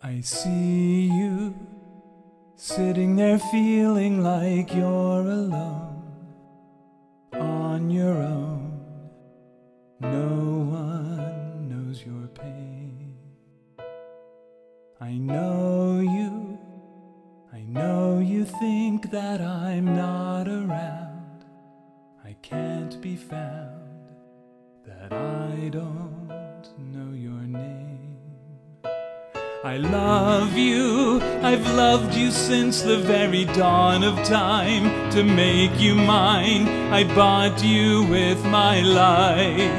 I see you sitting there feeling like you're alone, on your own. No one knows your pain. I know you think that I'm not around. I can't be found, that I don't know your name. I love you, I've loved you since the very dawn of time. To make you mine, I bought you with my life.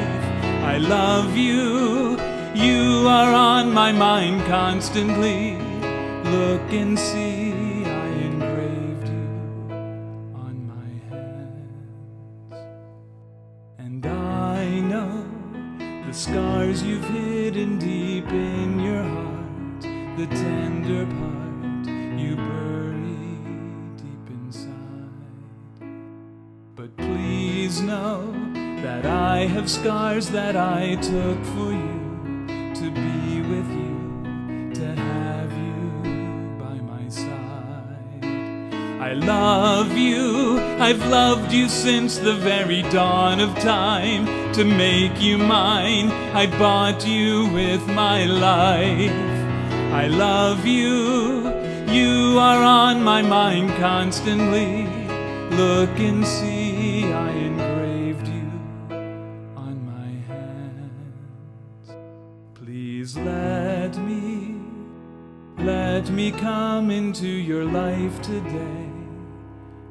I love you, you are on my mind constantly. Look and see, I engraved you on my hands. And I know the scars you've hidden deep in your heart, the tender part you bury deep inside. But please know that I have scars that I took for you, to be with you, to have you by my side. I love you, I've loved you since the very dawn of time. To make you mine, I bought you with my life. I love you, you are on my mind constantly. Look and see, I engraved you on my hands. Please let me come into your life today,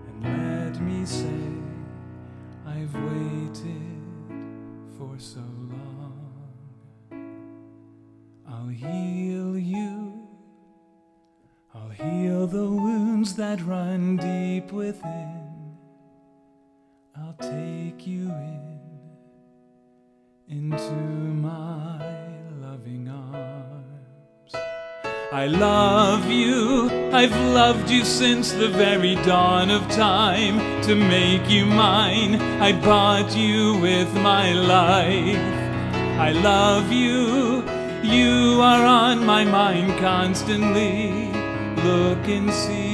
and let me say I've waited for so long. I'll heal you, I'll heal the wounds that run deep within. I'll take you into my loving arms. I love you, I've loved you since the very dawn of time. To make you mine, I bought you with my life. I love you, you are on my mind constantly. Look and see,